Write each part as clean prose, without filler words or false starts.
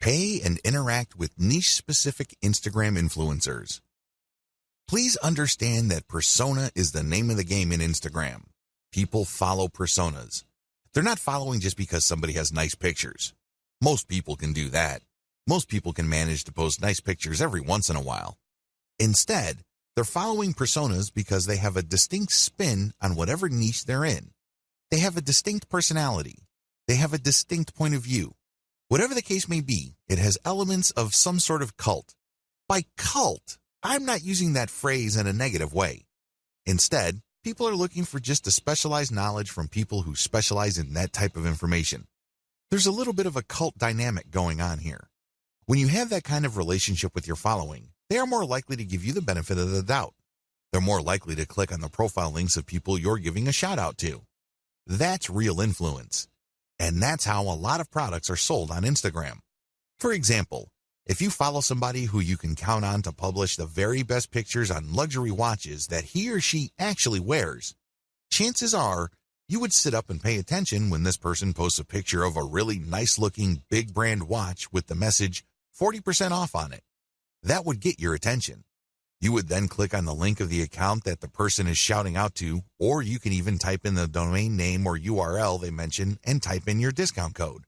Pay and interact with niche-specific Instagram influencers. Please understand that persona is the name of the game in Instagram. People follow personas. They're not following just because somebody has nice pictures. Most people can do that. Most people can manage to post nice pictures every once in a while. Instead, they're following personas because they have a distinct spin on whatever niche they're in. They have a distinct personality. They have a distinct point of view. Whatever the case may be, it has elements of some sort of cult. By cult, I'm not using that phrase in a negative way. Instead, people are looking for just a specialized knowledge from people who specialize in that type of information. There's a little bit of a cult dynamic going on here. When you have that kind of relationship with your following, they are more likely to give you the benefit of the doubt. They're more likely to click on the profile links of people you're giving a shout out to. That's real influence. And that's how a lot of products are sold on Instagram. For example, if you follow somebody who you can count on to publish the very best pictures on luxury watches that he or she actually wears, chances are you would sit up and pay attention when this person posts a picture of a really nice-looking big brand watch with the message 40% off on it. That would get your attention. You would then click on the link of the account that the person is shouting out to, or you can even type in the domain name or URL they mention and type in your discount code.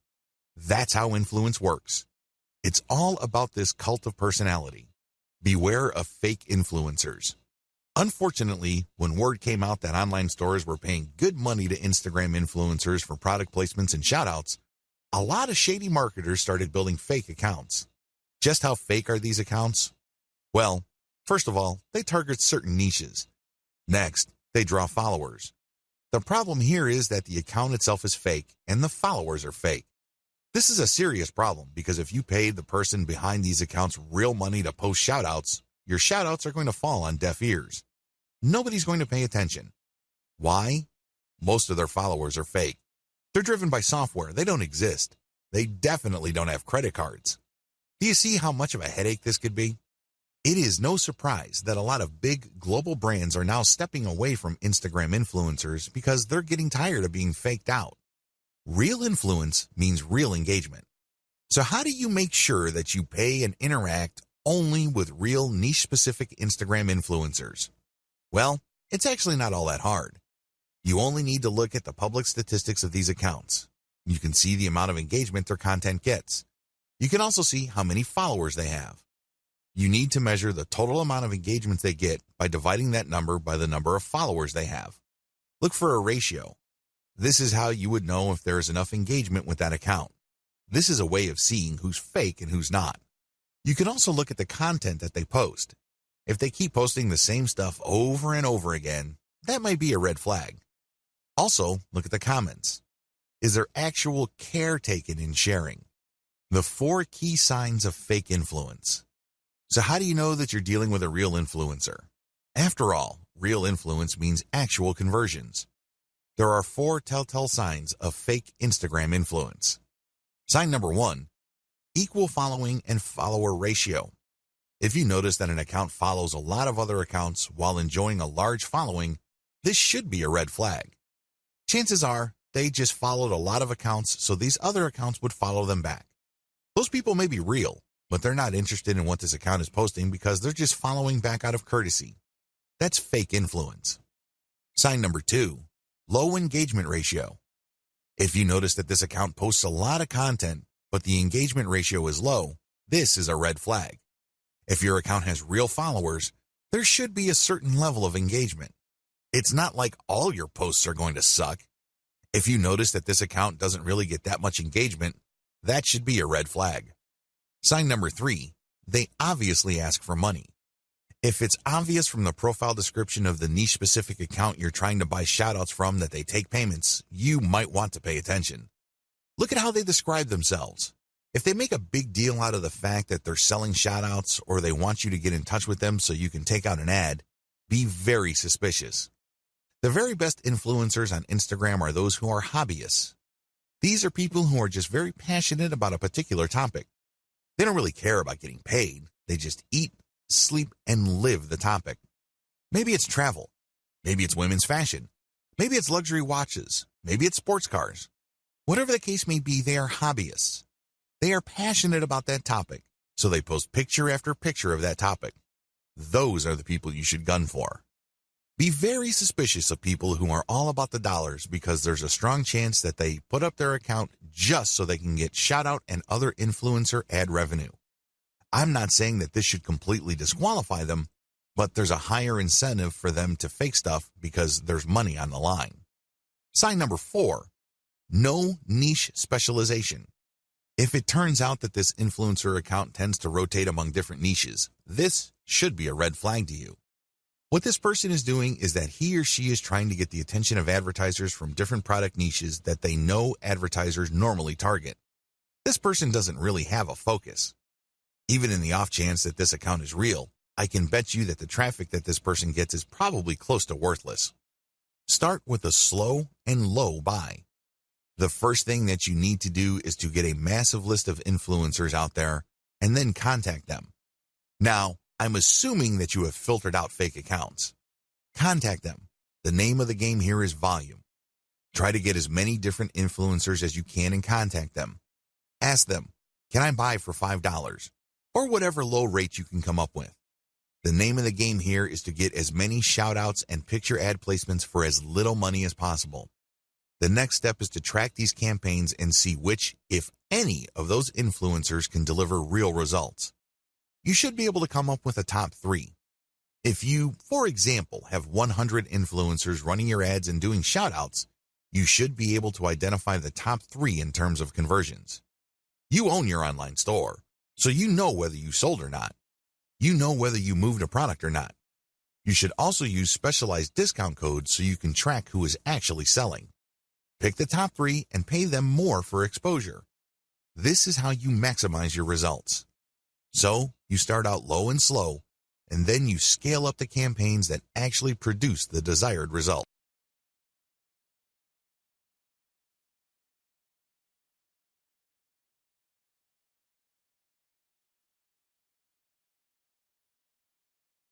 That's how influence works. It's all about this cult of personality. Beware of fake influencers. Unfortunately, when word came out that online stores were paying good money to Instagram influencers for product placements and shoutouts, a lot of shady marketers started building fake accounts. Just how fake are these accounts? Well, first of all, they target certain niches. Next, they draw followers. The problem here is that the account itself is fake and the followers are fake. This is a serious problem because if you paid the person behind these accounts real money to post shoutouts, your shoutouts are going to fall on deaf ears. Nobody's going to pay attention. Why? Most of their followers are fake. They're driven by software. They don't exist. They definitely don't have credit cards. Do you see how much of a headache this could be? It is no surprise that a lot of big global brands are now stepping away from Instagram influencers because they're getting tired of being faked out. Real influence means real engagement. So how do you make sure that you pay and interact only with real niche-specific Instagram influencers? Well, it's actually not all that hard. You only need to look at the public statistics of these accounts. You can see the amount of engagement their content gets. You can also see how many followers they have. You need to measure the total amount of engagements they get by dividing that number by the number of followers they have. Look for a ratio. This is how you would know if there is enough engagement with that account. This is a way of seeing who's fake and who's not. You can also look at the content that they post. If they keep posting the same stuff over and over again, that might be a red flag. Also, look at the comments. Is there actual care taken in sharing? The 4 key signs of fake influence. So how do you know that you're dealing with a real influencer? After all, real influence means actual conversions. There are 4 telltale signs of fake Instagram influence. Sign number 1, equal following and follower ratio. If you notice that an account follows a lot of other accounts while enjoying a large following, this should be a red flag. Chances are they just followed a lot of accounts, so these other accounts would follow them back. Those people may be real, but they're not interested in what this account is posting because they're just following back out of courtesy. That's fake influence. Sign number 2, low engagement ratio. If you notice that this account posts a lot of content, but the engagement ratio is low, this is a red flag. If your account has real followers, there should be a certain level of engagement. It's not like all your posts are going to suck. If you notice that this account doesn't really get that much engagement, that should be a red flag. Sign number 3, they obviously ask for money. If it's obvious from the profile description of the niche-specific account you're trying to buy shoutouts from that they take payments, you might want to pay attention. Look at how they describe themselves. If they make a big deal out of the fact that they're selling shoutouts or they want you to get in touch with them so you can take out an ad, be very suspicious. The very best influencers on Instagram are those who are hobbyists. These are people who are just very passionate about a particular topic. They don't really care about getting paid. They just eat, sleep, and live the topic. Maybe it's travel. Maybe it's women's fashion. Maybe it's luxury watches. Maybe it's sports cars. Whatever the case may be, they are hobbyists. They are passionate about that topic, so they post picture after picture of that topic. Those are the people you should gun for. Be very suspicious of people who are all about the dollars because there's a strong chance that they put up their account just so they can get shout out and other influencer ad revenue. I'm not saying that this should completely disqualify them, but there's a higher incentive for them to fake stuff because there's money on the line. Sign number 4, no niche specialization. If it turns out that this influencer account tends to rotate among different niches, this should be a red flag to you. What this person is doing is that he or she is trying to get the attention of advertisers from different product niches that they know advertisers normally target. This person doesn't really have a focus. Even in the off chance that this account is real, I can bet you that the traffic that this person gets is probably close to worthless. Start with a slow and low buy. The first thing that you need to do is to get a massive list of influencers out there and then contact them. Now, I'm assuming that you have filtered out fake accounts. Contact them. The name of the game here is volume. Try to get as many different influencers as you can and contact them. Ask them, can I buy for $5? Or whatever low rate you can come up with. The name of the game here is to get as many shout-outs and picture ad placements for as little money as possible. The next step is to track these campaigns and see which, if any, of those influencers can deliver real results. You should be able to come up with a top 3. If you, for example, have 100 influencers running your ads and doing shout-outs, you should be able to identify the top 3 in terms of conversions. You own your online store, so you know whether you sold or not. You know whether you moved a product or not. You should also use specialized discount codes so you can track who is actually selling. Pick the top 3 and pay them more for exposure. This is how you maximize your results. So, you start out low and slow, and then you scale up the campaigns that actually produce the desired result.